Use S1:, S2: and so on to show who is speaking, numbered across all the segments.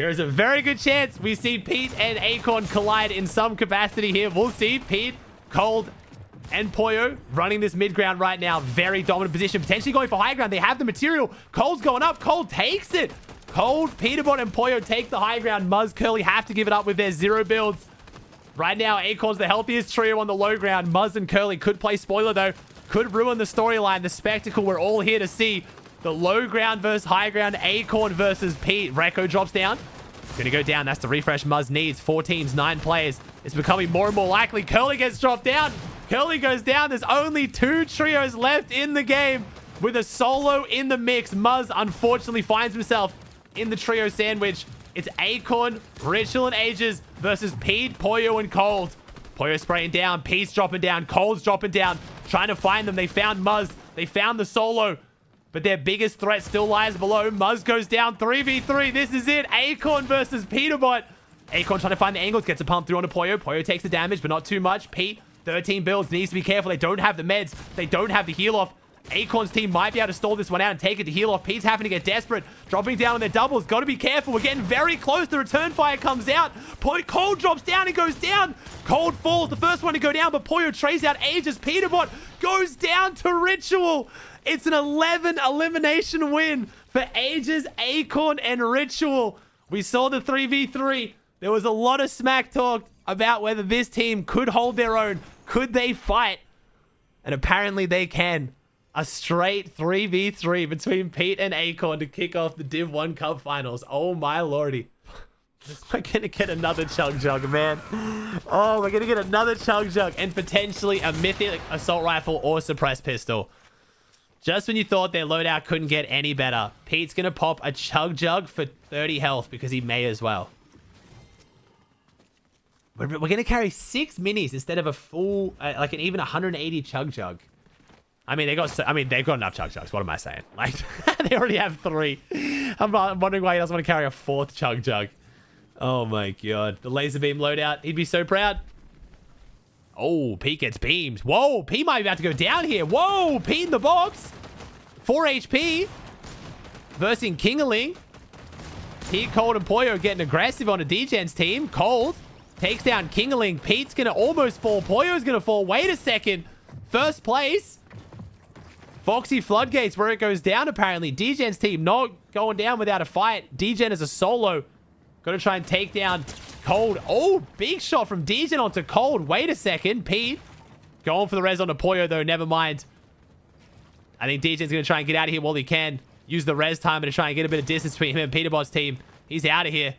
S1: There is a very good chance we see Pete and Acorn collide in some capacity here. We'll see. Pete, Cold, and Pollo running this mid ground right now. Very dominant position. Potentially going for high ground. They have the material. Cold's going up. Cold takes it. Cold, Peterbot, and Pollo take the high ground. Muzz, Curly have to give it up with their 0 builds. Right now, Acorn's the healthiest trio on the low ground. Muzz and Curly could play spoiler, though. Could ruin the storyline, the spectacle we're all here to see. The low ground versus high ground. Acorn versus Pete. Rekko drops down. Gonna go down. That's the refresh Muzz needs. 4 teams, 9 players. It's becoming more and more likely. Curly gets dropped down. Curly goes down. There's only 2 trios left in the game with a solo in the mix. Muzz unfortunately finds himself in the trio sandwich. It's Acorn, Ritual, and Ages versus Pete, Pollo, and Cold. Pollo spraying down. Pete's dropping down. Cold's dropping down. Trying to find them. They found Muzz. They found the solo. But their biggest threat still lies below. Muzz goes down 3v3. This is it. Acorn versus Peterbot. Acorn trying to find the angles. Gets a pump through onto Pollo. Pollo takes the damage, but not too much. Pete, 13 builds. Needs to be careful. They don't have the meds. They don't have the heal off. Acorn's team might be able to stall this one out and take it to heal off. Pete's having to get desperate. Dropping down on their doubles. Got to be careful. We're getting very close. The return fire comes out. Cold drops down and goes down. Cold falls. The first one to go down, but Pollo trays out Ages. Peterbot goes down to Ritual. It's an 11 elimination win for Ages, Acorn, and Ritual. We saw the 3v3. There was a lot of smack talk about whether this team could hold their own. Could they fight? And apparently they can. A straight 3v3 between Pete and Acorn to kick off the Div 1 Cup Finals. Oh my lordy. We're going to get another Chug Jug, man. Oh, we're going to get another Chug Jug and potentially a Mythic Assault Rifle or Suppressed Pistol. Just when you thought their loadout couldn't get any better, Pete's going to pop a Chug Jug for 30 health because he may as well. We're going to carry 6 minis instead of a full, like an even 180 Chug Jug. I mean, they've got enough Chug Jugs. What am I saying? Like, they already have 3. I'm wondering why he doesn't want to carry a 4th Chug Jug. Oh my god. The laser beam loadout. He'd be so proud. Oh, Pete gets beamed. Whoa, Pete might be about to go down here. Whoa, Pete in the box. 4 HP. Versing Kingaling. Pete, Cold, and Pollo getting aggressive on a D-Gen's team. Cold takes down Kingaling. Pete's going to almost fall. Pollo's going to fall. Wait a second. First place. Foxy Floodgates where it goes down apparently. D-Gen's team not going down without a fight. D-Gen is a solo. Got to try and take down Cold. Oh, big shot from D-Gen onto Cold. Wait a second. Pete going for the res onto Pollo though. Never mind. I think D-Gen's going to try and get out of here while he can. Use the res timer to try and get a bit of distance between him and Peterbot's team. He's out of here.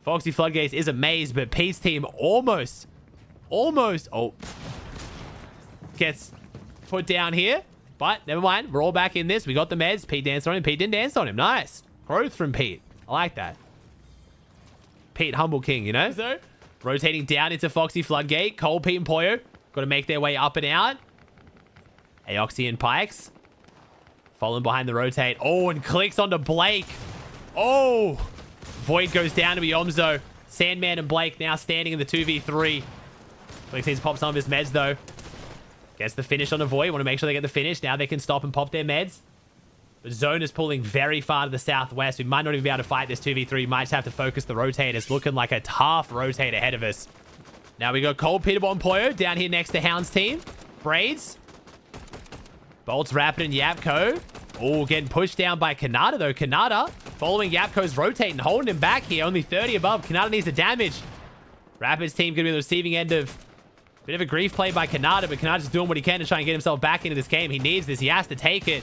S1: Foxy Floodgates is a maze, but Pete's team almost. Oh. Gets put down here, but never mind. We're all back in this. We got the meds. Pete danced on him. Pete didn't dance on him. Nice. Growth from Pete. I like that. Pete, humble king, you know? So, rotating down into Foxy Floodgate. Cole, Pete, and Pollo got to make their way up and out. Aoxy and Pikes. Following behind the rotate. Oh, and clicks onto Blake. Oh. Void goes down to Yomzo. Sandman and Blake now standing in the 2v3. Blake needs to pop some of his meds, though. Gets the finish on the Void. Want to make sure they get the finish. Now they can stop and pop their meds. The zone is pulling very far to the southwest. We might not even be able to fight this 2v3. We might just have to focus the rotate. It's looking like a tough rotate ahead of us. Now we got Cold, Peterbot, and Pollo down here next to Hound's team. Braids. Bolts, Rapid, and Yapko. Oh, getting pushed down by Kanata, though. Kanata following Yapko's rotating, holding him back here. Only 30 above. Kanata needs the damage. Rapid's team going to be the receiving end of bit of a grief play by Kanata, but Kanata's doing what he can to try and get himself back into this game. He needs this. He has to take it.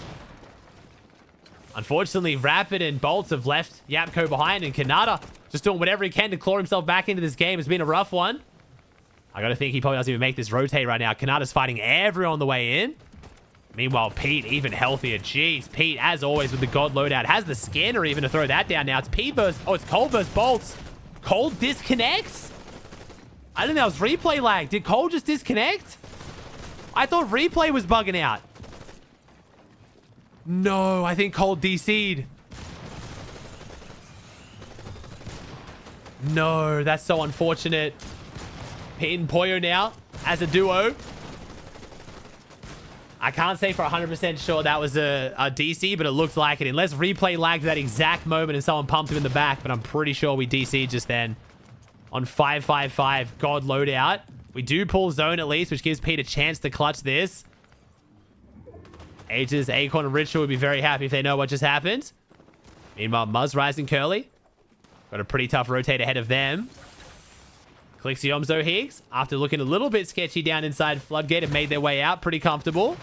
S1: Unfortunately, Rapid and Bolts have left Yapko behind, and Kanata just doing whatever he can to claw himself back into this game. It's been a rough one. I got to think he probably doesn't even make this rotate right now. Kanata's fighting everyone on the way in. Meanwhile, Pete, even healthier. Jeez, Pete, as always, with the God loadout, has the scanner even to throw that down now. It's Pete versus... Oh, it's Cold versus Bolts. Cold disconnects? I think that was replay lag. Did Cole just disconnect? I thought replay was bugging out. No, I think Cole DC'd. No, that's so unfortunate. Pete and Pollo now as a duo. I can't say for 100% sure that was a DC, but it looked like it. Unless replay lagged that exact moment and someone pumped him in the back, but I'm pretty sure we DC'd just then. On 5-5-5, God loadout. We do pull zone at least, which gives Pete a chance to clutch this. Ages, Acorn, and Ritual would be very happy if they know what just happened. Meanwhile, Muzz, Rising, Curly. Got a pretty tough rotate ahead of them. Clix, Yomzo, Higgs, after looking a little bit sketchy down inside Floodgate, have made their way out pretty comfortable.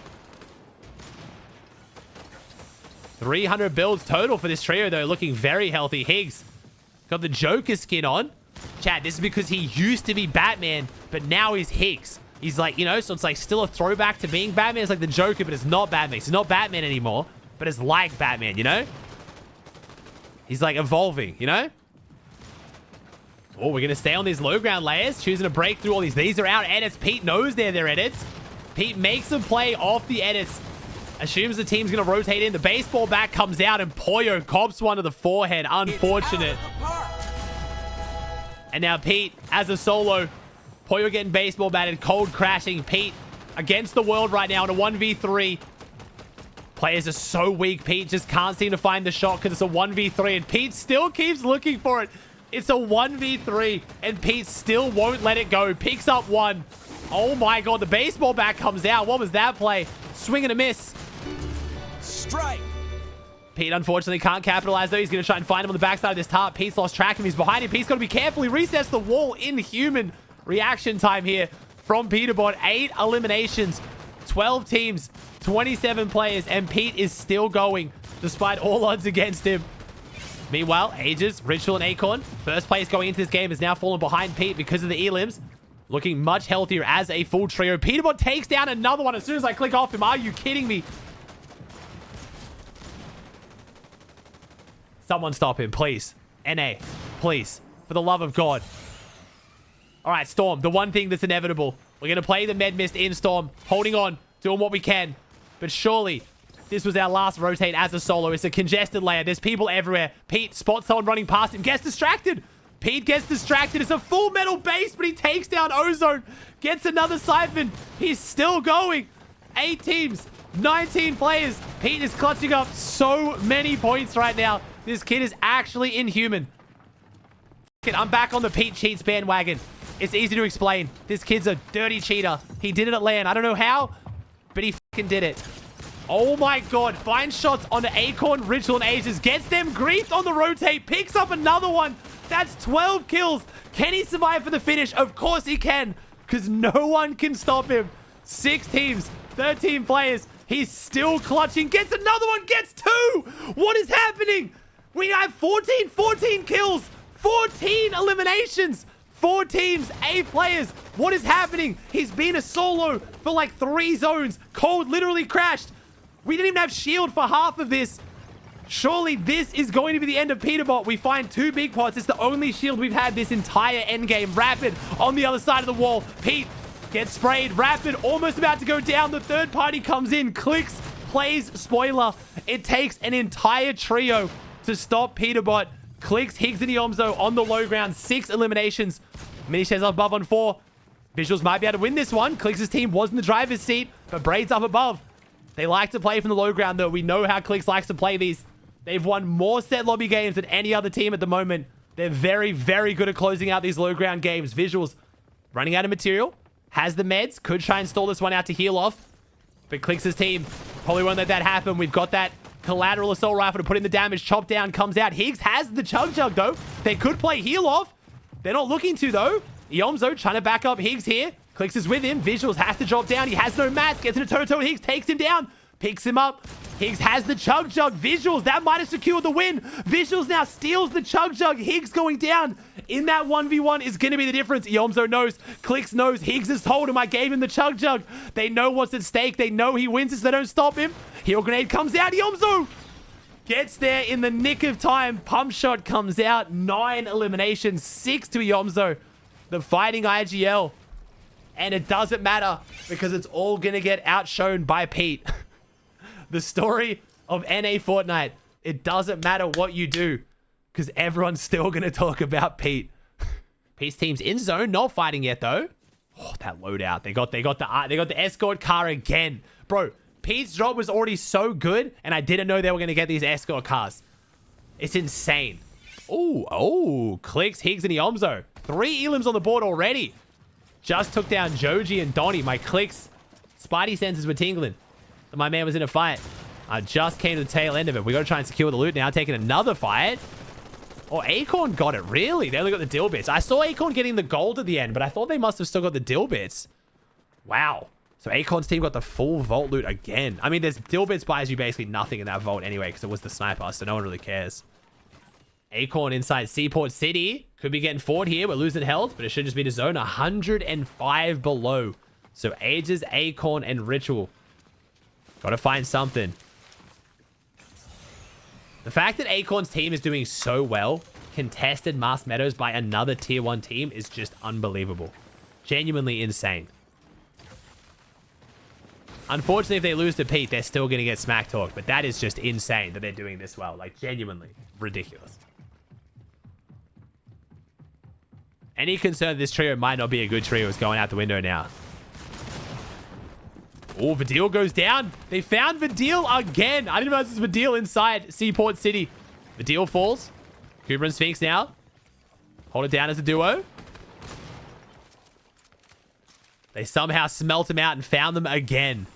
S1: 300 builds total for this trio, though, looking very healthy. Higgs got the Joker skin on. Chat, this is because he used to be Batman, but now he's Higgs. He's like, you know, so it's like still a throwback to being Batman. It's like the Joker, but it's not Batman. He's not Batman anymore, but it's like Batman, you know? He's like evolving, you know? Oh, we're going to stay on these low ground layers, choosing to break through all these. These are our edits. Pete knows they're their edits. Pete makes them play off the edits. Assumes the team's going to rotate in. The baseball bat comes out, and Poyo cops one to the forehead. Unfortunate. And now Pete, as a solo, Poyo getting baseball batted, cold crashing. Pete against the world right now in a 1v3. Players are so weak. Pete just can't seem to find the shot because it's a 1v3, and Pete still keeps looking for it. It's a 1v3, and Pete still won't let it go. Picks up one. Oh my God, the baseball bat comes out. What was that play? Swing and a miss.
S2: Strike.
S1: Pete unfortunately can't capitalize though. He's going to try and find him on the backside of this tarp. Pete's lost track of him. He's behind him. Pete's got to be careful. He resets the wall. Inhuman reaction time here from Peterbot. 8 eliminations, 12 teams, 27 players, and Pete is still going despite all odds against him. Meanwhile, Ages, Ritual, and Acorn, first place going into this game, has now fallen behind Pete because of the elims. Looking much healthier as a full trio. Peterbot takes down another one as soon as I click off him. Are you kidding me? Someone stop him, please. NA, please. For the love of God. All right, Storm, the one thing that's inevitable. We're going to play the Med Mist in Storm. Holding on, doing what we can. But surely, this was our last rotate as a solo. It's a congested layer. There's people everywhere. Pete spots someone running past him. Gets distracted. Pete gets distracted. It's a full metal base, but he takes down Ozone. Gets another siphon. He's still going. 8 teams, 19 players. Pete is clutching up so many points right now. This kid is actually inhuman. I'm back on the Pete cheats bandwagon. It's easy to explain. This kid's a dirty cheater. He did it at LAN. I don't know how, but he fucking did it. Oh my God. Finds shots on the Acorn, Ritual, and Ages. Gets them griefed on the rotate. Picks up another one. That's 12 kills. Can he survive for the finish? Of course he can, because no one can stop him. 6 teams, 13 players. He's still clutching. Gets another one. Gets 2. What is happening? We have 14 kills. 14 eliminations. 4 teams, 8 players. What is happening? He's been a solo for like 3 zones. Cold literally crashed. We didn't even have shield for half of this. Surely this is going to be the end of Peterbot. We find 2 big pots. It's the only shield we've had this entire endgame. Rapid on the other side of the wall. Pete gets sprayed. Rapid almost about to go down. The third party comes in. Clix plays spoiler. It takes an entire trio to stop Peterbot. Clix, Higgs, and Yomzo on the low ground. 6 eliminations. Mini shares up above on 4. Visuals might be able to win this one. Clix's team was in the driver's seat, but Braid's up above. They like to play from the low ground, though. We know how Clix likes to play these. They've won more set lobby games than any other team at the moment. They're very, very good at closing out these low ground games. Visuals running out of material. Has the meds. Could try and stall this one out to heal off. But Clix's team probably won't let that happen. We've got that collateral assault rifle to put in the damage. Chop down comes out. Higgs has the chug jug, though. They could play heal off. They're not looking to, though. Yomzo trying to back up Higgs here. Clix is with him. Visuals has to drop down. He has no mats. Gets in a toe-to-toe. Higgs takes him down. Picks him up. Higgs has the chug jug. Visuals, that might have secured the win. Visuals now steals the chug jug. Higgs going down in that 1v1 is going to be the difference. Yomzo knows. Clix knows. Higgs has told him I gave him the chug jug. They know what's at stake. They know he wins this. They don't stop him. Heal grenade comes out. Yomzo gets there in the nick of time. Pump shot comes out. 9 eliminations. 6 to Yomzo. The fighting IGL. And it doesn't matter because it's all going to get outshone by Pete. The story of NA Fortnite. It doesn't matter what you do because everyone's still going to talk about Pete. Pete's team's in zone. Not fighting yet, though. Oh, that loadout. They got the escort car again. Bro, Pete's job was already so good, and I didn't know they were going to get these escort cars. It's insane. Oh, Clix, Higgs, and Iomzo. 3 elims on the board already. Just took down Joji and Donnie. My Clix spidey senses were tingling. My man was in a fight. I just came to the tail end of it. We got to try and secure the loot now, taking another fight. Oh, Acorn got it, really? They only got the dill bits. I saw Acorn getting the gold at the end, but I thought they must have still got the dill bits. Wow. So Acorn's team got the full vault loot again. I mean, there's dill bits buys you basically nothing in that vault anyway, because it was the sniper, so no one really cares. Acorn inside Seaport City. Could be getting forward here. We're losing health, but it should just be the zone. 105 below. So Ages, Acorn, and Ritual. Gotta find something. The fact that Acorn's team is doing so well, contested Mast Meadows by another tier 1 team, is just unbelievable. Genuinely insane. Unfortunately, if they lose to Pete, they're still going to get smack talked. But that is just insane that they're doing this well. Like, genuinely ridiculous. Any concern this trio might not be a good trio is going out the window now. Oh, Vidil goes down. They found Vidil again. I didn't realize this was Vidil inside Seaport City. Vidil falls. Cooper and Sphinx now. Hold it down as a duo. They somehow smelt him out and found them again.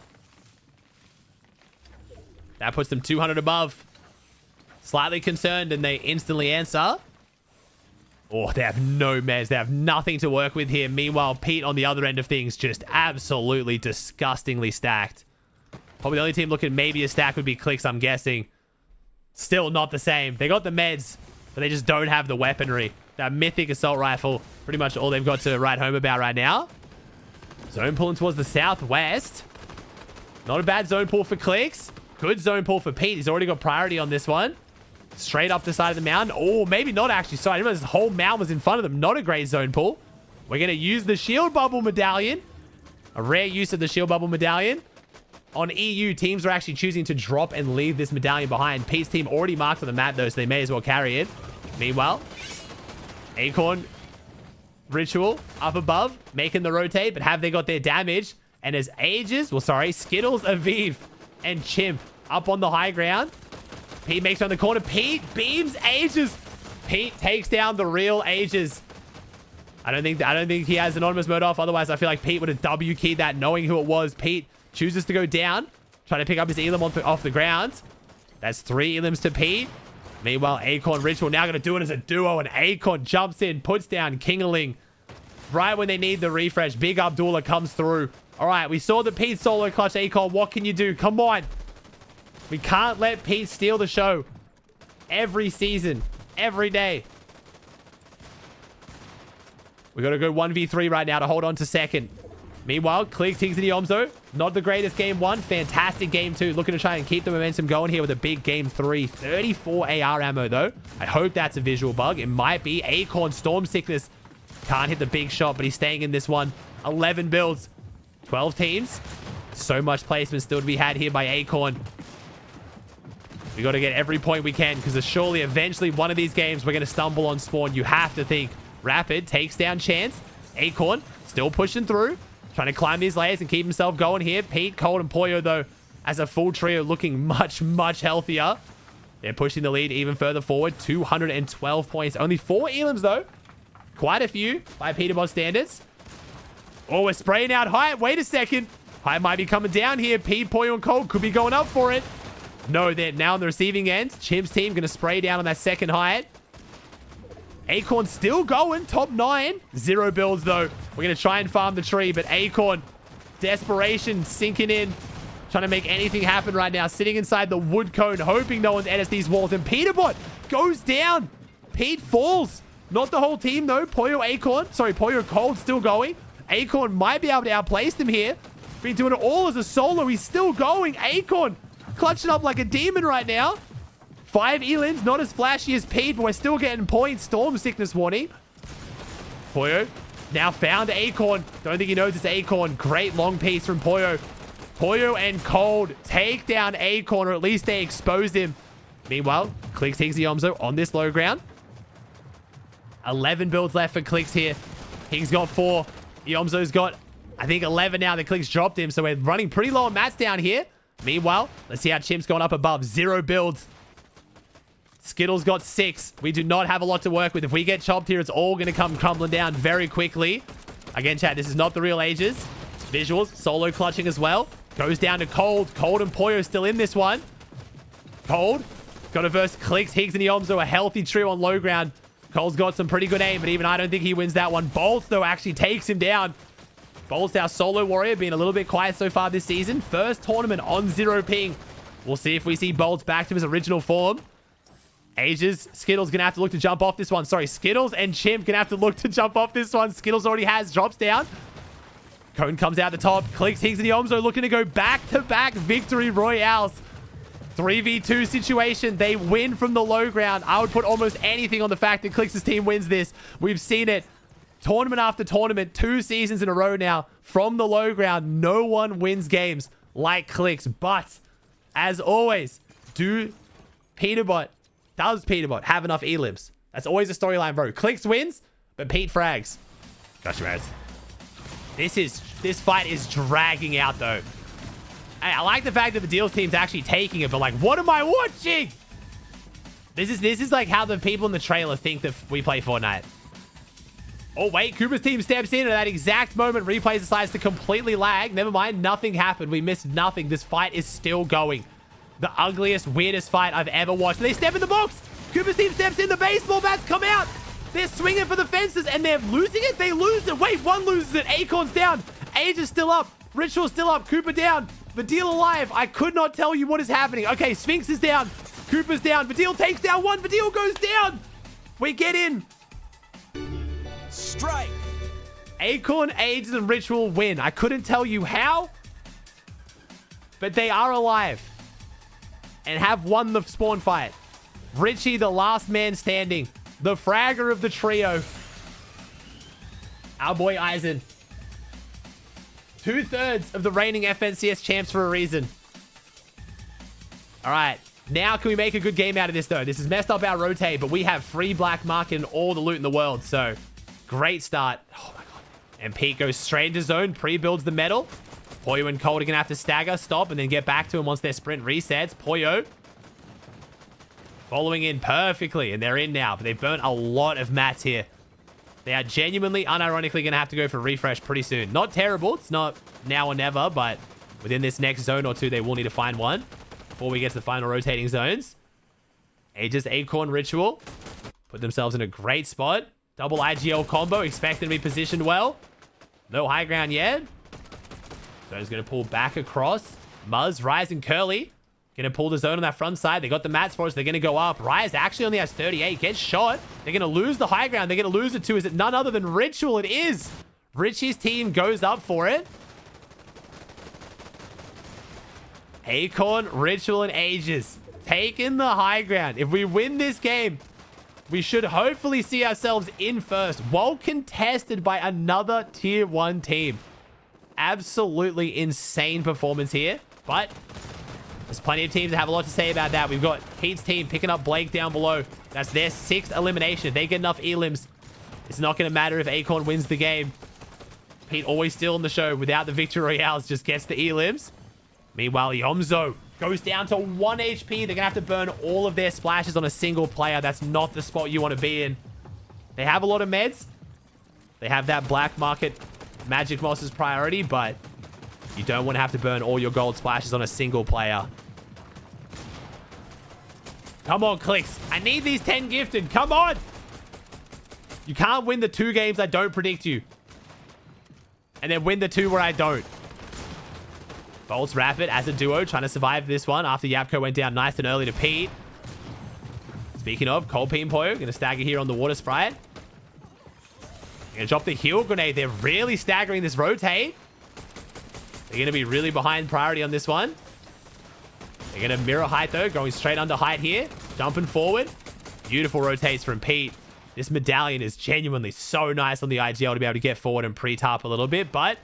S1: That puts them 200 above. Slightly concerned, and they instantly answer. Oh, they have no mez. They have nothing to work with here. Meanwhile, Pete on the other end of things just absolutely disgustingly stacked. Probably the only team looking maybe a stack would be Clix, I'm guessing. Still not the same. They got the meds, but they just don't have the weaponry. That mythic assault rifle, pretty much all they've got to write home about right now. Zone pulling towards the southwest. Not a bad zone pull for Clix. Good zone pull for Pete. He's already got priority on this one. Straight up the side of the mountain. Oh, maybe not actually. Sorry, this whole mountain was in front of them. Not a great zone pull. We're going to use the shield bubble medallion. A rare use of the shield bubble medallion. On EU, teams are actually choosing to drop and leave this medallion behind. Pete's team already marked on the map, though, so they may as well carry it. Meanwhile, Acorn, Ritual up above, making the rotate, but have they got their damage? And as Skittles, Aviv, and Chimp up on the high ground. Pete makes on the corner. Pete beams Ages. Pete takes down the real Ages. I don't think he has anonymous mode off. Otherwise, I feel like Pete would have W keyed that knowing who it was. Pete chooses to go down, trying to pick up his elim off the ground. That's 3 elims to Pete. Meanwhile, Acorn Ritual now going to do it as a duo, and Acorn jumps in, puts down Kingaling. Right when they need the refresh, Big Abdullah comes through. All right, we saw the Pete solo clutch Acorn. What can you do? Come on. We can't let Pete steal the show. Every season. Every day. We got to go 1v3 right now to hold on to second. Meanwhile, Clix, Higgs, and Iomzo. Not the greatest game 1. Fantastic game 2. Looking to try and keep the momentum going here with a big game 3. 34 AR ammo, though. I hope that's a visual bug. It might be. Acorn Storm Sickness. Can't hit the big shot, but he's staying in this one. 11 builds. 12 teams. So much placement still to be had here by Acorn. We got to get every point we can, because surely eventually one of these games we're going to stumble on spawn. You have to think. Rapid takes down Chance. Acorn still pushing through. Trying to climb these layers and keep himself going here. Pete, Cold, and Pollo, though, as a full trio looking much, much healthier. They're pushing the lead even further forward. 212 points. Only 4 elims, though. Quite a few by Peterbot standards. Oh, we're spraying out Hyatt. Wait a second. Hyatt might be coming down here. Pete, Pollo, and Cold could be going up for it. No, they're now on the receiving end. Chimp's team going to spray down on that second Hyatt. Acorn still going. Top 9. 0 builds, though. We're going to try and farm the tree, but Acorn, desperation sinking in. Trying to make anything happen right now. Sitting inside the wood cone, hoping no one's edits these walls. And Peterbot goes down. Pete falls. Not the whole team, though. Pollo, Acorn. Sorry, Pollo, Cold still going. Acorn might be able to outplace them here. Been doing it all as a solo. He's still going. Acorn clutching up like a demon right now. 5 elims, not as flashy as Pete, but we're still getting points. Storm Sickness warning. Pollo now found Acorn. Don't think he knows it's Acorn. Great long piece from Pollo. Pollo and Cold take down Acorn, or at least they exposed him. Meanwhile, Clix, Higgs, Iomzo on this low ground. 11 builds left for Clix here. Higgs got 4. Iomzo's got, I think, 11 now. The Clix dropped him, so we're running pretty low on mats down here. Meanwhile, let's see how Chimp's going up above. 0 builds. Skittles got 6. We do not have a lot to work with. If we get chopped here, it's all going to come crumbling down very quickly. Again, chat, this is not the real ages. Visuals, solo clutching as well. Goes down to Cold. Cold and Poyo still in this one. Cold. Got to verse Clix. Higgs and Yomzo, a healthy trio on low ground. Cole's got some pretty good aim, but even I don't think he wins that one. Bolts, though, actually takes him down. Bolts, our solo warrior, being a little bit quiet so far this season. First tournament on 0 ping. We'll see if we see Bolts back to his original form. Ages. Skittles going to have to look to jump off this one. Sorry, Skittles and Chimp going to have to look to jump off this one. Skittles already has. Drops down. Cone comes out the top. Clicks, Higgs, and Yomzo looking to go back-to-back victory royales. 3v2 situation. They win from the low ground. I would put almost anything on the fact that Clix's team wins this. We've seen it. Tournament after tournament. 2 seasons in a row now. From the low ground, no one wins games like Clix. But, as always, does Peterbot have enough elims? That's always a storyline, bro. Clix wins, but Pete frags. Gotcha, man. This fight is dragging out, though. I like the fact that the Deals team's actually taking it, but like, what am I watching? This is like how the people in the trailer think that we play Fortnite. Oh, wait. Cooper's team steps in at that exact moment. Replays decides to completely lag. Never mind. Nothing happened. We missed nothing. This fight is still going. The ugliest, weirdest fight I've ever watched. They step in the box. Cooper's team steps in. The baseball bats come out. They're swinging for the fences, and they're losing it. They lose it. Wait, one loses it. Acorn's down. Age is still up. Ritual's still up. Cooper down. Vidil alive. I could not tell you what is happening. Okay, Sphinx is down. Cooper's down. Vidil takes down one. Vidil goes down. We get in.
S2: Strike.
S1: Acorn, Ages, and Ritual win. I couldn't tell you how, but they are alive and have won the spawn fight. Richie, the last man standing. The fragger of the trio. Our boy Eisen. 2/3 of the reigning FNCS champs for a reason. All right. Now can we make a good game out of this, though? This has messed up our rotate, but we have free black market and all the loot in the world. So, great start. Oh, my God. And Pete goes straight into zone. Pre-builds the metal. Poyo and Cold are going to have to stagger, stop, and then get back to him once their sprint resets. Poyo following in perfectly, and they're in now. But they've burnt a lot of mats here. They are genuinely, unironically going to have to go for refresh pretty soon. Not terrible. It's not now or never, but within this next zone or two, they will need to find one before we get to the final rotating zones. Aegis, Acorn, Ritual put themselves in a great spot. Double IGL combo, expecting to be positioned well. No high ground yet. Zone's going to pull back across. Muzz, Rise, and Curly going to pull the zone on that front side. They got the mats for us. They're going to go up. Rise actually only has 38. Gets shot. They're going to lose the high ground. They're going to lose it to, is it none other than Ritual? It is. Richie's team goes up for it. Acorn, Ritual, and Aegis taking the high ground. If we win this game, we should hopefully see ourselves in first. Well contested by another tier 1 team. Absolutely insane performance here. But there's plenty of teams that have a lot to say about that. We've got Pete's team picking up Blake down below. That's their 6th elimination. If they get enough elims, it's not going to matter if Acorn wins the game. Pete always still in the show without the victory royales, just gets the elims. Meanwhile, Yomzo goes down to 1 HP. They're going to have to burn all of their splashes on a single player. That's not the spot you want to be in. They have a lot of meds. They have that black market magic moss's priority, but you don't want to have to burn all your gold splashes on a single player. Come on, Clix. I need these 10 gifted. Come on. You can't win the 2 games I don't predict you. And then win the 2 where I don't. Bolts Rapid as a duo trying to survive this one after Yapko went down nice and early to Pete. Speaking of, Cold Pete and Poyo going to stagger here on the Water Sprite. Going to drop the heal grenade. They're really staggering this rotate. They're going to be really behind priority on this one. They're going to mirror height, though. Going straight under height here. Jumping forward. Beautiful rotates from Pete. This medallion is genuinely so nice on the IGL to be able to get forward and pre-tarp a little bit. But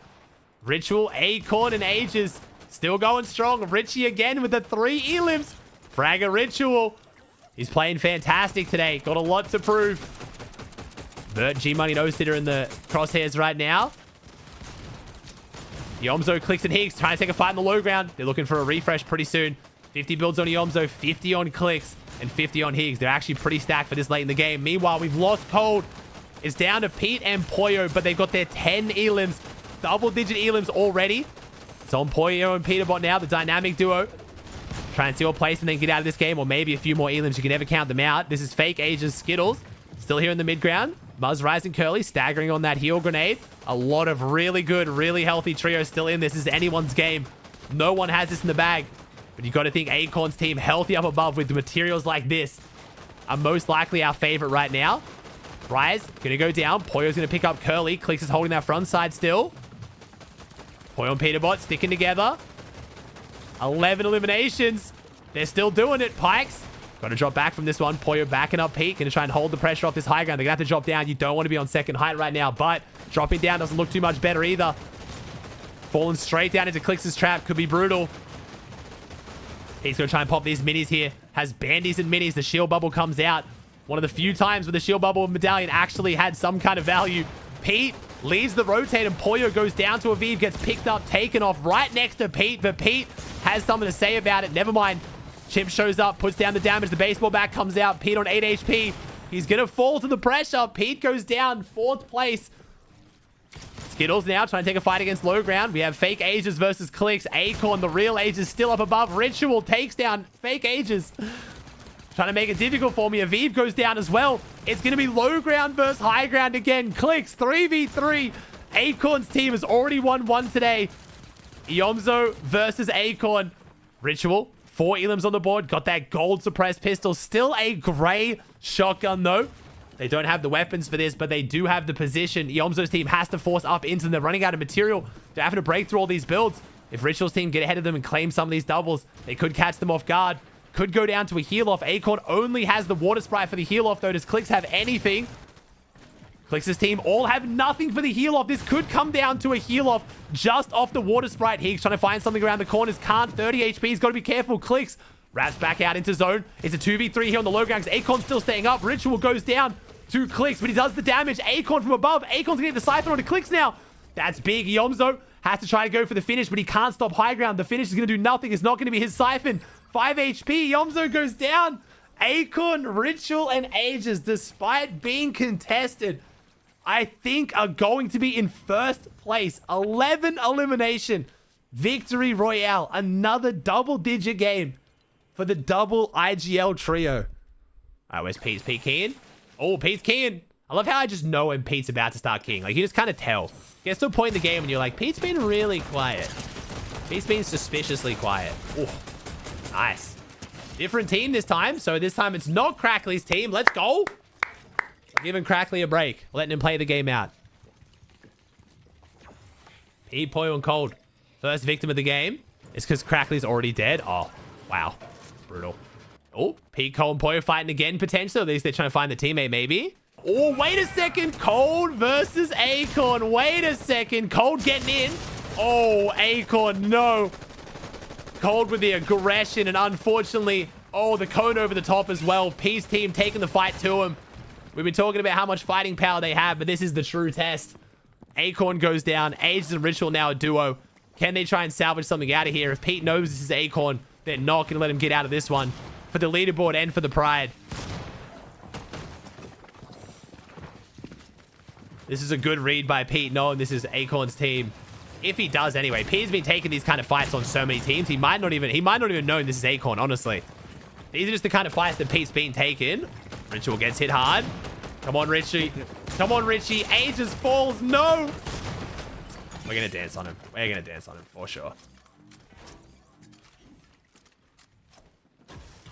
S1: Ritual, Acorn, and Ages still going strong. Richie again with the 3 elims. Fragger Ritual. He's playing fantastic today. Got a lot to prove. Bert, G-Money, No Sitter in the crosshairs right now. Yomzo, Clix, and Higgs trying to take a fight in the low ground. They're looking for a refresh pretty soon. 50 builds on Yomzo, 50 on Clix, and 50 on Higgs. They're actually pretty stacked for this late in the game. Meanwhile, we've lost Cold. It's down to Pete and Poyo, but they've got their 10 elims. Double-digit elims already. It's on Poyo and Peterbot now, the dynamic duo. Try and steal a place and then get out of this game, or maybe a few more elims. You can never count them out. This is Fake Ages Skittles. Still here in the mid-ground. Muzz, Rising, Curly staggering on that heal grenade. A lot of really good, really healthy trios still in this. This is anyone's game. No one has this in the bag. But you got to think Acorn's team healthy up above with the materials like this are most likely our favorite right now. Rise, gonna go down. Poyo's gonna pick up Curly. Clix is holding that front side still. Poyo and Peterbot sticking together. 11 eliminations. They're still doing it, Pikes. Got to drop back from this one. Poyo backing up Pete. Gonna try and hold the pressure off this high ground. They're gonna have to drop down. You don't want to be on second height right now, but dropping down doesn't look too much better either. Falling straight down into Clix's trap. Could be brutal. He's gonna try and pop these minis here. Has bandies and minis. The shield bubble comes out. One of the few times where the shield bubble medallion actually had some kind of value. Pete leaves the rotate and Poyo goes down to Aviv, gets picked up, taken off right next to Pete, but Pete has something to say about it. Never mind. Chimp shows up, puts down the damage. The baseball bat comes out. Pete on 8 HP. He's going to fall to the pressure. Pete goes down, 4th place. Skittles now trying to take a fight against low ground. We have Fake Ages versus Clix. Acorn, the real Ages, still up above. Ritual takes down Fake Ages. Trying to make it difficult for me. Aviv goes down as well. It's going to be low ground versus high ground again. Clix, 3v3. Acorn's team has already won one today. Yomzo versus Acorn. Ritual, 4 elims on the board. Got that gold suppressed pistol. Still a gray shotgun, though. They don't have the weapons for this, but they do have the position. Yomzo's team has to force up into them. They're running out of material. They're having to break through all these builds. If Ritual's team get ahead of them and claim some of these doubles, they could catch them off guard. Could go down to a heal off. Acorn only has the water sprite for the heal off, though. Does Clix have anything? Clix's team all have nothing for the heal off. This could come down to a heal off just off the water sprite. Higgs trying to find something around the corners. Can't. 30 HP. He's got to be careful. Clix wraps back out into zone. It's a 2v3 here on the low ground. Acorn's still staying up. Ritual goes down to Clix, but he does the damage. Acorn from above. Acorn's going to get the siphon onto Clix now. That's big. Yomzo has to try to go for the finish, but he can't stop high ground. The finish is going to do nothing. It's not going to be his siphon. 5 HP. Yomzo goes down. Acorn, Ritual, and Ages, despite being contested, I think are going to be in first place. 11 elimination. Victory Royale. Another double-digit game for the double IGL trio. All right, where's Pete? Is Pete keying? Oh, Pete's keying. I love how I just know when Pete's about to start keying. Like, you just kind of tell. Gets to a point in the game and you're like, Pete's been really quiet. Pete's been suspiciously quiet. Oh, nice. Different team this time. So this time it's not Crackly's team. Let's go. Giving Crackly a break. Letting him play the game out. Pete, Poyo, and Cold. First victim of the game. It's because Crackly's already dead. Oh, wow. Brutal. Oh, Pete, Cold, and Poyo fighting again, potentially. At least they're trying to find the teammate, maybe. Oh, wait a second. Cold versus Acorn. Wait a second. Cold getting in. Oh, Acorn, no. Cold with the aggression, and unfortunately, oh, the cone over the top as well. Pete's team taking the fight to him. We've been talking about how much fighting power they have, but this is the true test. Acorn goes down. Ages and Ritual now a duo. Can they try and salvage something out of here? If Pete knows this is Acorn, they're not going to let him get out of this one. For the leaderboard and for the pride. This is a good read by Pete, knowing this is Acorn's team. If he does anyway. Pete's been taking these kind of fights on so many teams. He might not even know this is Acorn, honestly. These are just the kind of fights that Pete's been taking. Ritual gets hit hard. Come on, Richie. Come on, Richie. Ages falls. No. We're going to dance on him. We're going to dance on him for sure.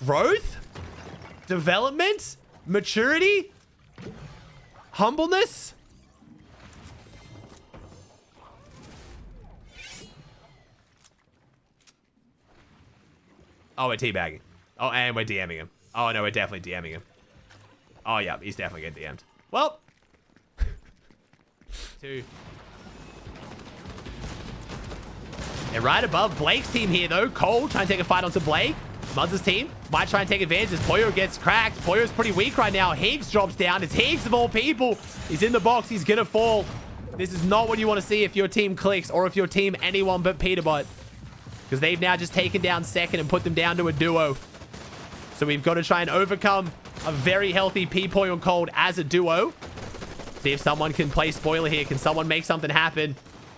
S1: Growth? Development? Maturity? Humbleness? Oh, we're teabagging. Oh, and we're DMing him. Oh, no, we're definitely DMing him. Oh, yeah, he's definitely getting DM'd. Well. 2. They're right above Blake's team here, though. Cole trying to take a fight onto Blake. Muzz's team might try and take advantage as Poyo gets cracked. Poyo's pretty weak right now. Higgs drops down. It's Higgs of all people. He's in the box. He's going to fall. This is not what you want to see if you're Team Clix or if you're Team anyone but Peterbot. Because they've now just taken down second and put them down to a duo. So we've got to try and overcome a very healthy P-Poi on Cold as a duo. See if someone can play spoiler here. Can someone make something happen?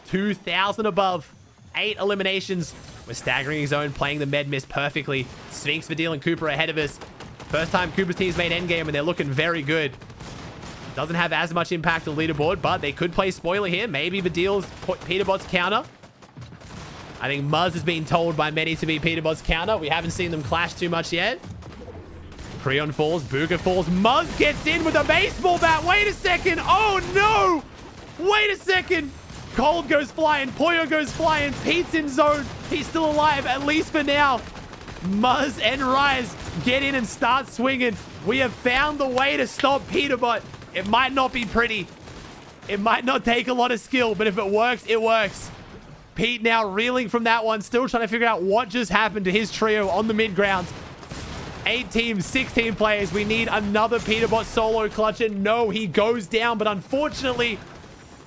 S1: 2,000 above. 8 eliminations. We're staggering his own, playing the med miss perfectly. Sphinx, Vidil, and Cooper ahead of us. First time Cooper's team's made endgame, and they're looking very good. Doesn't have as much impact on the leaderboard, but they could play spoiler here. Maybe Vidil's Peterbot's counter. I think Muzz has been told by many to be Peterbot's counter. We haven't seen them clash too much yet. Creon falls. Booger falls. Muzz gets in with a baseball bat. Wait a second. Oh, no. Wait a second. Cold goes flying. Poyo goes flying. Pete's in zone. He's still alive, at least for now. Muzz and Rise get in and start swinging. We have found the way to stop Peterbot. It might not be pretty. It might not take a lot of skill, but if it works, it works. Pete now reeling from that one, still trying to figure out what just happened to his trio on the mid ground. 8 teams, 16 players. We need another Peterbot solo clutcher. No, he goes down, but unfortunately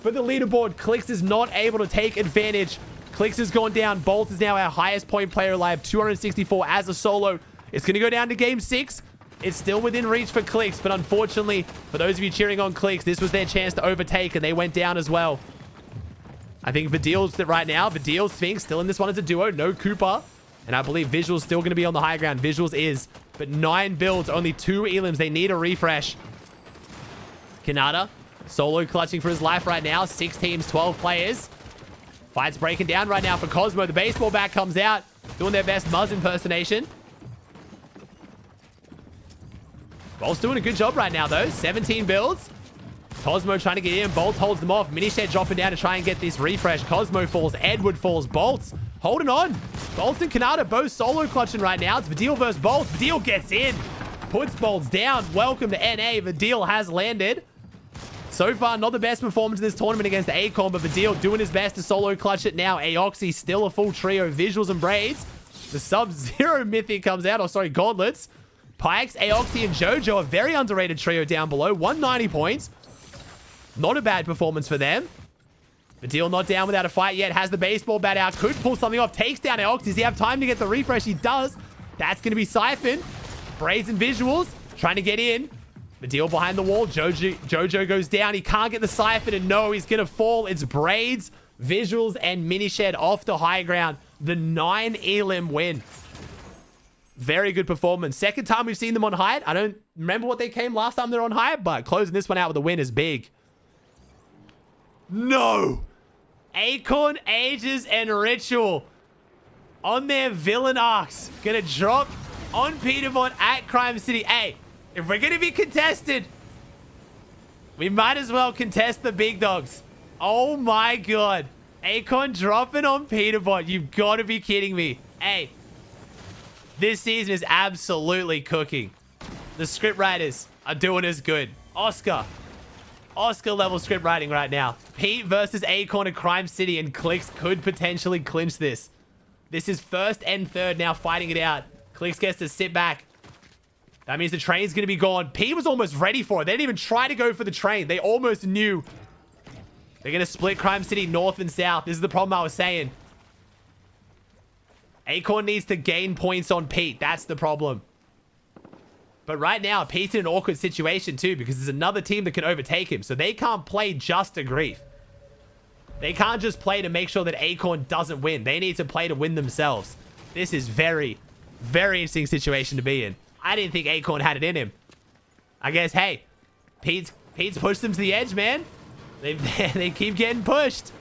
S1: for the leaderboard, Clix is not able to take advantage. Clix has gone down. Bolt is now our highest point player alive, 264 as a solo. It's going to go down to game 6. It's still within reach for Clix, but unfortunately, for those of you cheering on Clix, this was their chance to overtake, and they went down as well. I think Vidil's right now. Vidil, Sphinx, still in this one as a duo. No Cooper. And I believe Visual's still going to be on the high ground. Visuals is. But 9 builds, only 2 elims. They need a refresh. Kanata, solo clutching for his life right now. 6 teams, 12 players. Fight's breaking down right now for Cosmo. The baseball bat comes out. Doing their best Muzz impersonation. Bolt's doing a good job right now, though. 17 builds. Cosmo trying to get in. Bolt holds them off. Minished dropping down to try and get this refresh. Cosmo falls. Edward falls. Bolt's holding on. Bolt and Kanata both solo clutching right now. It's Vidil versus Bolt. Vidil gets in. Puts Bolts down. Welcome to NA. Vidil has landed. So far, not the best performance in this tournament against Acorn, but Vidil doing his best to solo clutch it now. Aoxy still a full trio. Visuals and Braids. The Sub-Zero Mythic comes out. Oh, sorry, Gauntlets. Pikes, Aoxy, and Jojo, a very underrated trio down below. 190 points. Not a bad performance for them. Vidil not down without a fight yet. Has the baseball bat out. Could pull something off. Takes down Aoxy. Does he have time to get the refresh? He does. That's going to be Siphon. Braids and Visuals trying to get in. Vidil behind the wall. Jojo goes down. He can't get the Siphon, and no, he's going to fall. It's Braids, Visuals, and Minished off the high ground. The 9 elim win. Very good performance. Second time we've seen them on height. I don't remember what they came last time they're on height, but closing this one out with a win is big. No! Acorn, Ages, and Ritual on their villain arcs. Gonna drop on Peterbot at Crime City. Hey, if we're gonna be contested, we might as well contest the big dogs. Oh my god. Acorn dropping on Peterbot. You've got to be kidding me. Hey. This season is absolutely cooking. The script writers are doing us good. Oscar level script writing right now. Pete versus Acorn at Crime City, and Clix could potentially clinch this. This is first and third now fighting it out. Clix gets to sit back. That means the train's going to be gone. Pete was almost ready for it. They didn't even try to go for the train. They almost knew. They're going to split Crime City north and south. This is the problem I was saying. Acorn needs to gain points on Pete. That's the problem. But right now, Pete's in an awkward situation too, because there's another team that can overtake him. So they can't play just to grief. They can't just play to make sure that Acorn doesn't win. They need to play to win themselves. This is very, very interesting situation to be in. I didn't think Acorn had it in him. I guess, hey, Pete's pushed them to the edge, man. They keep getting pushed.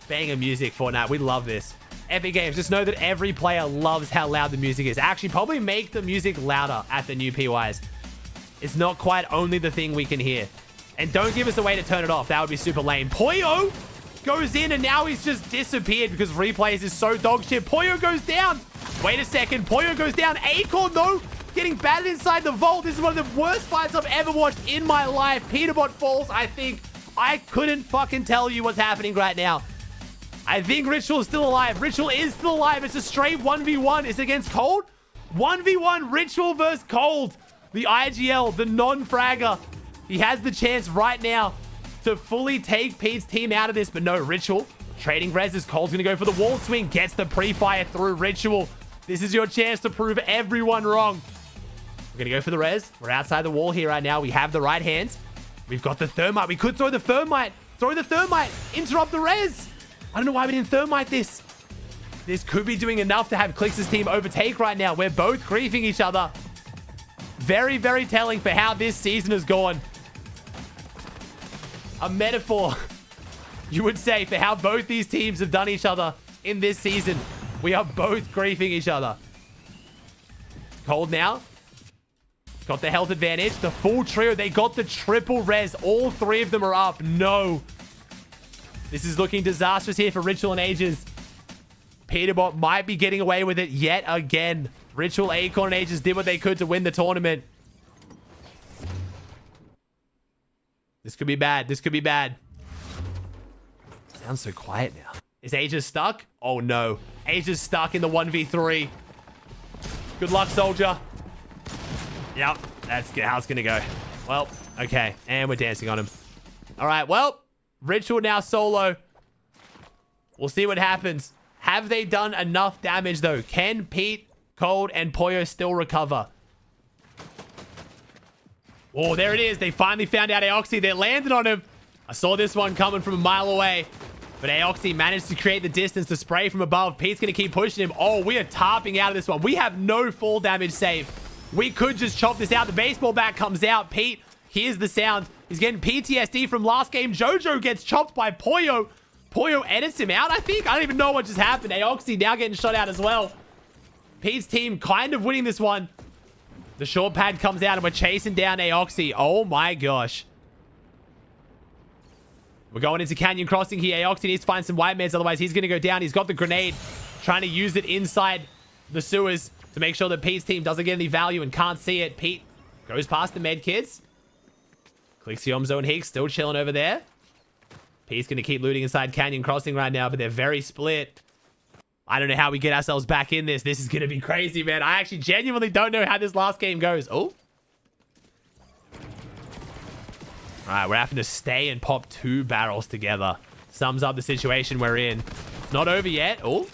S1: Banger music, Fortnite. We love this. Epic Games, just know that every player loves how loud the music is. Actually, probably make the music louder at the new PYs. It's not quite only the thing we can hear. And don't give us a way to turn it off. That would be super lame. Poyo goes in, and now he's just disappeared because replays is so dog shit. Poyo goes down. Wait a second. Poyo goes down. Acorn, though, getting battered inside the vault. This is one of the worst fights I've ever watched in my life. Peterbot falls, I think. I couldn't fucking tell you what's happening right now. I think Ritual is still alive. Ritual is still alive. It's a straight 1v1. Is it against Cold? 1v1 Ritual versus Cold. The IGL, the non-fragger. He has the chance right now to fully take Pete's team out of this. But no, Ritual trading reses. Cole's going to go for the wall swing. Gets the pre-fire through Ritual. This is your chance to prove everyone wrong. We're going to go for the res. We're outside the wall here right now. We have the right hands. We've got the thermite. We could throw the thermite. Throw the thermite. Interrupt the res. I don't know why we didn't thermite this. This could be doing enough to have Clix's team overtake right now. We're both griefing each other. Very, very telling for how this season has gone. A metaphor, you would say, for how both these teams have done each other in this season. We are both griefing each other. Cold now. Got the health advantage. The full trio. They got the triple res. All three of them are up. No. This is looking disastrous here for Ritual and Ages. Peterbot might be getting away with it yet again. Ritual, Acorn, and Ages did what they could to win the tournament. This could be bad. This could be bad. Sounds so quiet now. Is Ages stuck? Oh, no. Ages stuck in the 1v3. Good luck, soldier. Yep, that's how it's going to go. Well, okay. And we're dancing on him. All right, well, Ritual now solo. We'll see what happens. Have they done enough damage, though? Can Pete, Cold, and Pollo still recover? Oh, there it is. They finally found out Aoxy. They landed on him. I saw this one coming from a mile away. But Aoxy managed to create the distance to spray from above. Pete's going to keep pushing him. Oh, we are tarping out of this one. We have no fall damage save. We could just chop this out. The baseball bat comes out. Pete hears the sound. He's getting PTSD from last game. Jojo gets chopped by Pollo. Pollo edits him out, I think. I don't even know what just happened. Aoxy now getting shot out as well. Pete's team kind of winning this one. The short pad comes out and we're chasing down Aoxy. Oh my gosh. We're going into Canyon Crossing here. Aoxy needs to find some white meds, otherwise he's going to go down. He's got the grenade, trying to use it inside the sewers to make sure that Pete's team doesn't get any value and can't see it. Pete goes past the med kids. Clixiomzo and Higgs still chilling over there. Pete's going to keep looting inside Canyon Crossing right now, but they're very split. I don't know how we get ourselves back in this. This is going to be crazy, man. I actually genuinely don't know how this last game goes. Oh. All right, we're having to stay and pop 2 barrels together. Sums up the situation we're in. It's not over yet. Oh.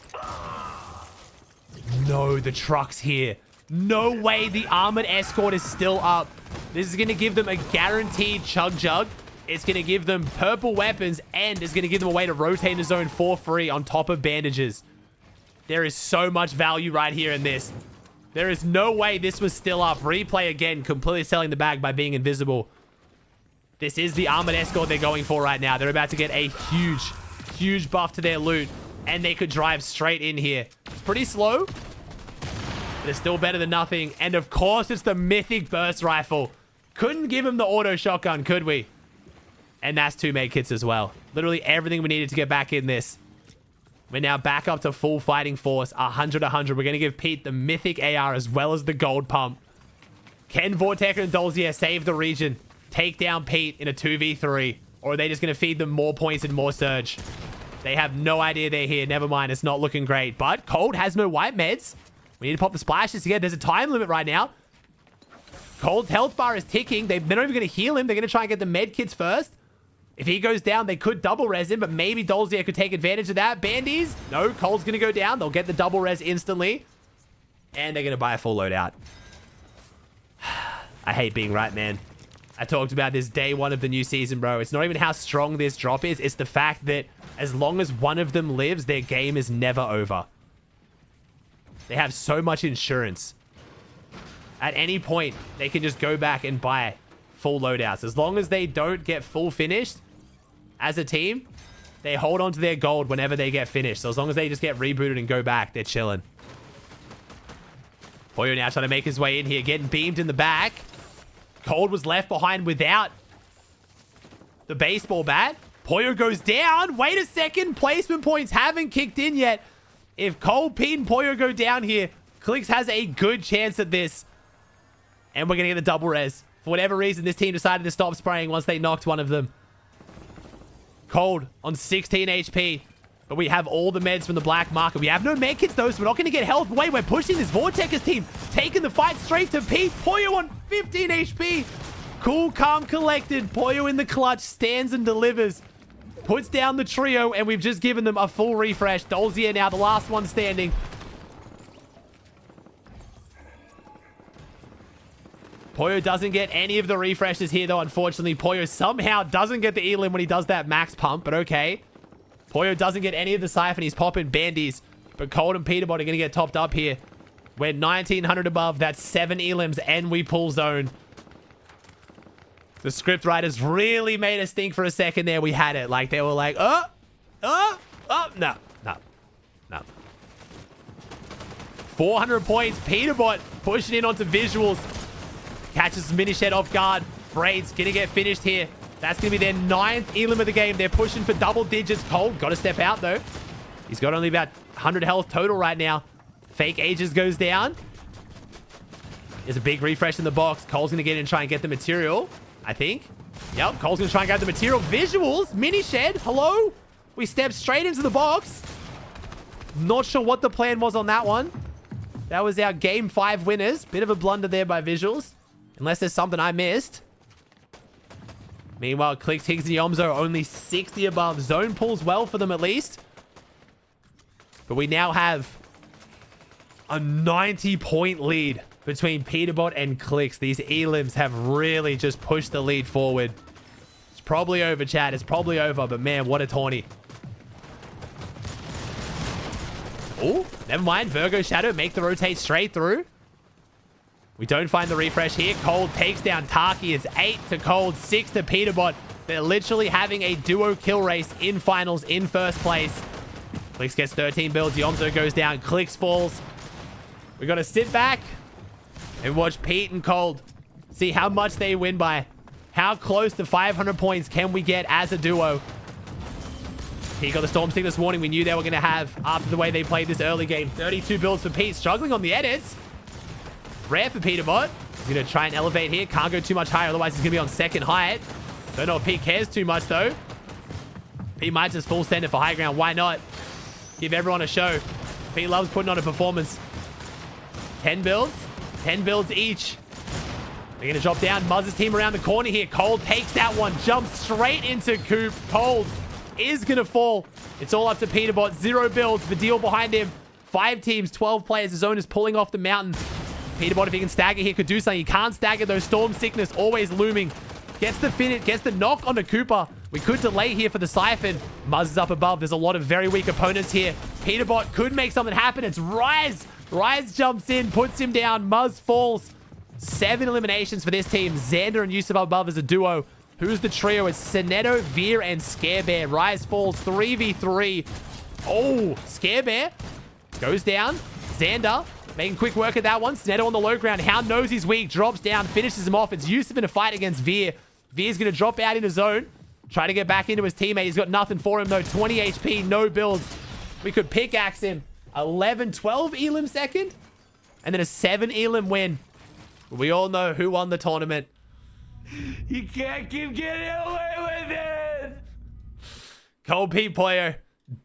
S1: No, the truck's here. No way the armored escort is still up. This is going to give them a guaranteed chug jug. It's going to give them purple weapons, and it's going to give them a way to rotate the zone for free on top of bandages. There is so much value right here in this. There is no way this was still up. Replay again, completely selling the bag by being invisible. This is the armored escort they're going for right now. They're about to get a huge, huge buff to their loot, and they could drive straight in here. It's pretty slow, but it's still better than nothing. And of course, it's the mythic burst rifle. Couldn't give him the auto shotgun, could we? And that's 2 med kits as well. Literally everything we needed to get back in this. We're now back up to full fighting force. 100-100. We're going to give Pete the mythic AR as well as the gold pump. Can Vortex and Dolzier save the region? Take down Pete in a 2v3? Or are they just going to feed them more points and more surge? They have no idea they're here. Never mind. It's not looking great. But Cold has no white meds. We need to pop the splashes together. There's a time limit right now. Cold's health bar is ticking. They're not even going to heal him. They're going to try and get the med kits first. If he goes down, they could double res him, but maybe Dolzier could take advantage of that. Bandies? No, Cole's going to go down. They'll get the double res instantly. And they're going to buy a full loadout. I hate being right, man. I talked about this day 1 of the new season, bro. It's not even how strong this drop is. It's the fact that as long as one of them lives, their game is never over. They have so much insurance. At any point, they can just go back and buy full loadouts. As long as they don't get full finished as a team, they hold on to their gold whenever they get finished. So as long as they just get rebooted and go back, they're chilling. Pollo now trying to make his way in here, getting beamed in the back. Cold was left behind without the baseball bat. Pollo goes down. Wait a second. Placement points haven't kicked in yet. If Cold, Pete, and Pollo go down here, Clix has a good chance at this. And we're going to get the double res. For whatever reason, this team decided to stop spraying once they knocked one of them. Cold on 16 HP. But we have all the meds from the black market. We have no med kits though, so we're not going to get health away. We're pushing this Vortex team. Taking the fight straight to Pete. Pollo on 15 HP. Cool, calm, collected. Poyo in the clutch stands and delivers. Puts down the trio, and we've just given them a full refresh. Dolzier now the last one standing. Poyo doesn't get any of the refreshes here, though, unfortunately. Poyo somehow doesn't get the elim when he does that max pump, but okay. Poyo doesn't get any of the siphon. He's popping bandies, but Cold and Peterbot are going to get topped up here. We're 1900 above. That's 7 elims, and we pull zone. The script writers really made us think for a second there we had it. Like, they were like, no. 400 points. Peterbot pushing in onto visuals. Catches Minished off guard. Braid's going to get finished here. That's going to be their 9th elim of the game. They're pushing for double digits. Cold got to step out, though. He's got only about 100 health total right now. Fake Ages goes down. There's a big refresh in the box. Cole's going to get in and try and get the material, I think. Yep, Cole's going to try and get the material. Visuals, mini shed, hello? We stepped straight into the box. Not sure what the plan was on that one. That was our game 5 winners. Bit of a blunder there by Visuals. Unless there's something I missed. Meanwhile, Clix, Higgs, and Yomzo only 60 above. Zone pulls well for them at least. But we now have a 90-point lead between Peterbot and Clix. These elims have really just pushed the lead forward. It's probably over, chat. It's probably over, but man, what a tourney. Oh, never mind. Virgo Shadow make the rotate straight through. We don't find the refresh here. Cold takes down Taki. It's 8 to Cold, 6 to Peterbot. They're literally having a duo kill race in finals in first place. Clix gets 13 builds. Yomzo goes down. Clix falls. We got to sit back and watch Pete and Cold see how much they win by. How close to 500 points can we get as a duo? Pete got the Storm Sickness warning we knew they were going to have after the way they played this early game. 32 builds for Pete. Struggling on the edits. Rare for Peterbot. He's going to try and elevate here. Can't go too much higher, otherwise he's going to be on second height. Don't know if Pete cares too much, though. Pete might just full send it for high ground. Why not? Give everyone a show. Pete loves putting on a performance. 10 builds. 10 builds each. They're going to drop down. Muzz's team around the corner here. Cold takes that one. Jumps straight into Coop. Cold is going to fall. It's all up to Peterbot. 0 builds. The deal behind him. 5 teams, 12 players. The zone is pulling off the mountain. Peterbot, if he can stagger here, could do something. He can't stagger, though. Storm Sickness always looming. Gets the finish, gets the knock onto Cooper. We could delay here for the Siphon. Muzz is up above. There's a lot of very weak opponents here. Peterbot could make something happen. It's Rise. Rise jumps in, puts him down. Muzz falls. 7 eliminations for this team. Xander and Yusuf up above as a duo. Who's the trio? It's Sinetto, Veer, and Scarebear. Rise falls 3v3. Oh, Scarebear goes down. Xander making quick work of that one. Sinetto on the low ground. Hound knows he's weak. Drops down. Finishes him off. It's Yusuf in a fight against Veer. Veer's going to drop out in his zone. Try to get back into his teammate. He's got nothing for him, though. 20 HP. No builds. We could pickaxe him. 11, 12 elim second. And then a 7 elim win. We all know who won the tournament. You can't keep getting away with it. Cold Pete player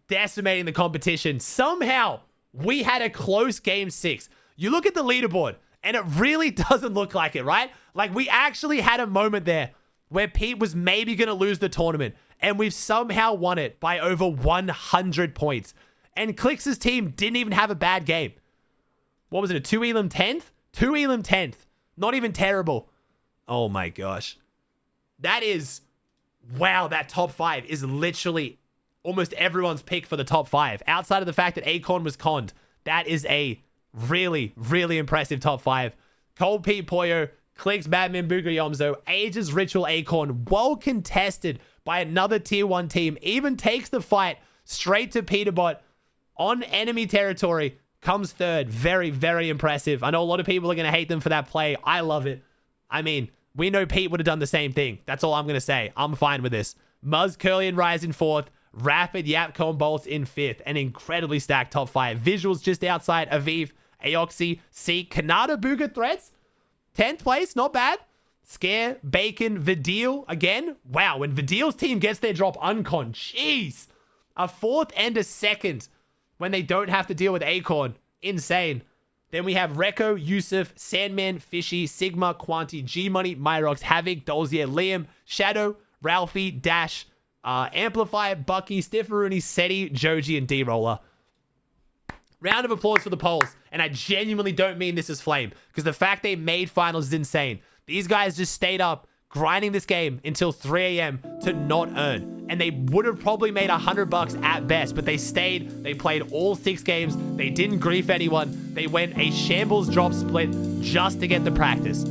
S1: decimating the competition. Somehow, we had a close game 6. You look at the leaderboard, and it really doesn't look like it, right? Like, we actually had a moment there where Pete was maybe going to lose the tournament, and we've somehow won it by over 100 points. And Clix's team didn't even have a bad game. What was it, a 2 elim 10th? 2 elim 10th. Not even terrible. Oh my gosh. That is... Wow, that top 5 is literally almost everyone's pick for the top 5. Outside of the fact that Acorn was conned. That is a really, really impressive top 5. Cold Pete Poyo, Clix, Badman, Booger Yomzo, Ages, Ritual, Acorn, well contested by another tier 1 team. Even takes the fight straight to Peterbot on enemy territory. Comes third. Very, very impressive. I know a lot of people are going to hate them for that play. I love it. I mean, we know Pete would have done the same thing. That's all I'm going to say. I'm fine with this. Muzz, Curly, and Rise in 4th. Rapid, Yapco, and Bolts in 5th. An incredibly stacked top 5. Visuals just outside. Aviv, Aoxy, Seek, Kanata, Booger, Threats. 10th place. Not bad. Scare, Bacon, Vidil. Again. Wow. When Vidil's team gets their drop uncon. Jeez. A 4th and a 2nd when they don't have to deal with Acorn. Insane. Then we have Reko, Yusuf, Sandman, Fishy, Sigma, Quanti, G-Money, Myrox, Havoc, Dolzier, Liam, Shadow, Ralphie, Dash, Amplifier, Bucky, Stifferoony, Seti, Joji, and D-Roller. Round of applause for the polls. And I genuinely don't mean this as flame, because the fact they made finals is insane. These guys just stayed up grinding this game until 3 a.m. to not earn. And they would have probably made $100 at best, but they stayed. They played all 6 games. They didn't grief anyone. They went a shambles drop split just to get the practice.